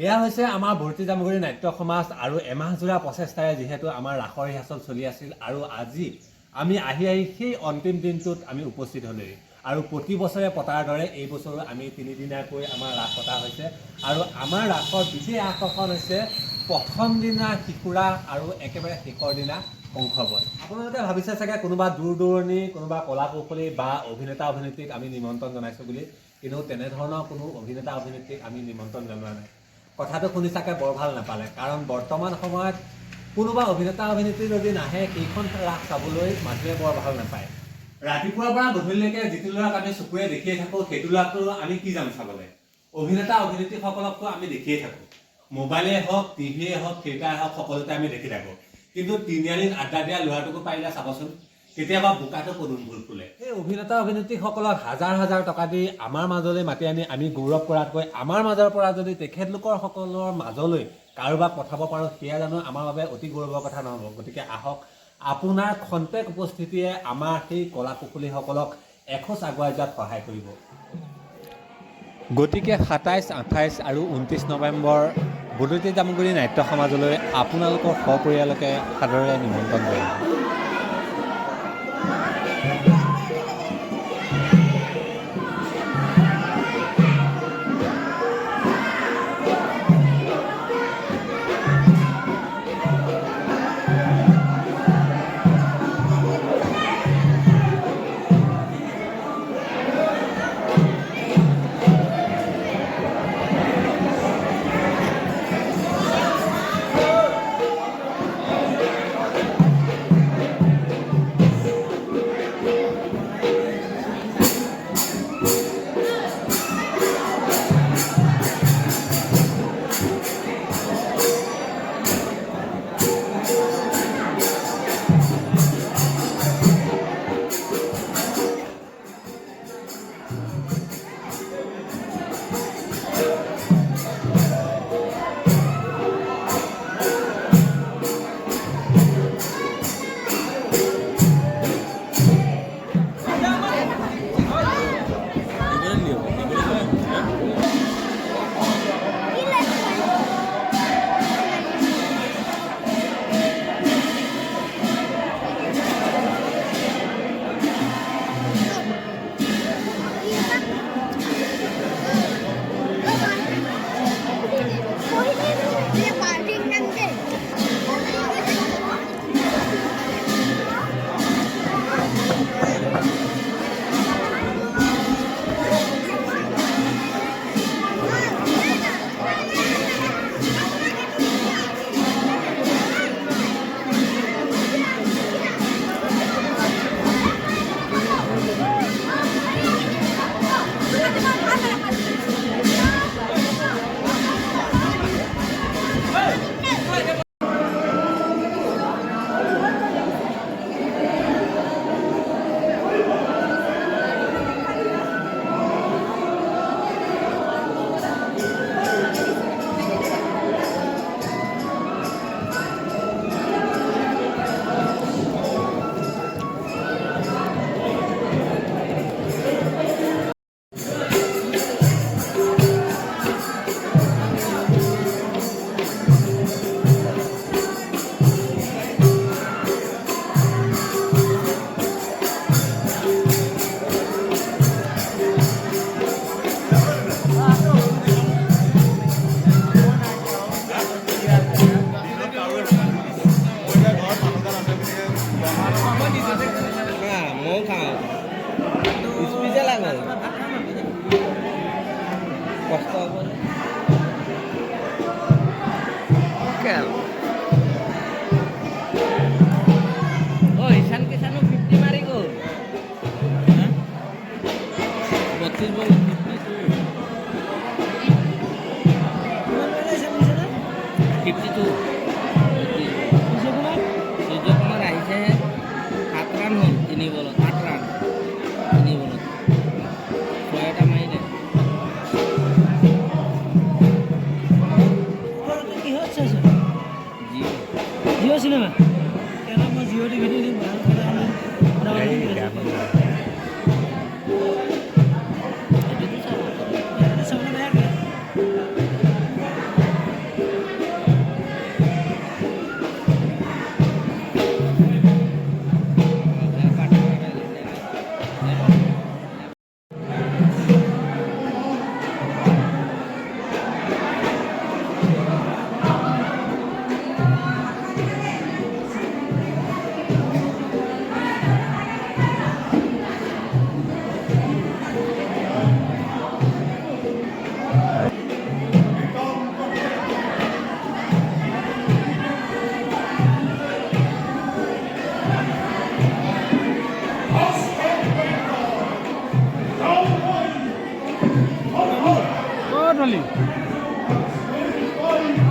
এয়া হৈছে আমাৰ বাদতি জামুগুৰি নাট্য সমাজ আৰু এমাহজোৰা প্ৰচেষ্টাৰে যিহেতু আমাৰ ৰাসৰ ৰিহাৰ্চল চলি আছিল আৰু আজি আমি আহি সেই অন্তিম দিনটোত আমি উপস্থিত হ'লোহি আৰু প্ৰতি বছৰে পতাৰ দৰে এই বছৰো আমি তিনিদিনীয়াকৈ আমাৰ ৰাস পতা হৈছে আৰু আমাৰ ৰাসৰ বিশেষ আকৰ্ষণ হৈছে প্ৰথম দিনা শিশুৰা আৰু একেবাৰে শেষৰ দিনা শংখবধ। আপোনালোকে ভাবিছে চাগে কোনোবা দূৰ দূৰণি কোনোবা কলা কৌশলী বা অভিনেতা অভিনেত্ৰীক আমি নিমন্ত্ৰণ জনাইছোঁ বুলি, কিন্তু তেনেধৰণৰ কোনো অভিনেতা অভিনেত্ৰীক আমি নিমন্ত্ৰণ জনোৱা নাই। কথাটো শুনি চাগে বৰ ভাল নাপালে, কাৰণ বৰ্তমান সময়ত কোনোবা অভিনেতা অভিনেত্ৰী যদি নাহে সেইখন ৰাস চাবলৈ মানুহে বৰ ভাল নাপায়। ৰাতিপুৱাৰ পৰা গধূলিলৈকে যিটো ল'ৰাক আমি চকুৰে দেখিয়ে থাকোঁ সেইটো ল'ৰাকটো আমি কি যাম চাবলৈ। অভিনেতা অভিনেত্ৰীসকলকতো আমি দেখিয়ে থাকোঁ, মোবাইলে হওক টিভিয়ে হওক থিয়েটাৰে হওক সকলোতে আমি দেখি থাকোঁ, কিন্তু তিনিআলিত আড্ডা দিয়া ল'ৰাটোকো পাৰিলে চাবচোন কেতিয়াবা বোকাটো পদুম ফুল ফুলে। সেই অভিনেতা অভিনেত্ৰীসকলক হাজাৰ হাজাৰ টকা দি আমাৰ মাজলৈ মাতি আনি আমি গৌৰৱ কৰাতকৈ আমাৰ মাজৰ পৰা যদি তেখেতলোকৰ সকলৰ মাজলৈ কাৰোবাক পঠাব পাৰোঁ সেয়া জানো আমাৰ বাবে অতি গৌৰৱৰ কথা নহ'ব। গতিকে আহক, আপোনাৰ খন্তেক উপস্থিতিয়ে আমাৰ সেই কলা কুশলীসকলক এখোজ আগুৱাই যোৱাত সহায় কৰিব। গতিকে ২৭, ২৮ আৰু ২৯ নৱেম্বৰ বাদতি জামুগুৰি নাট্য সমাজলৈ আপোনালোকৰ সপৰিয়ালকে সাদৰেৰে নিমন্ত্ৰণ জনালোঁ। Jiwa cinema. Karena mau Jiwa di video ini 2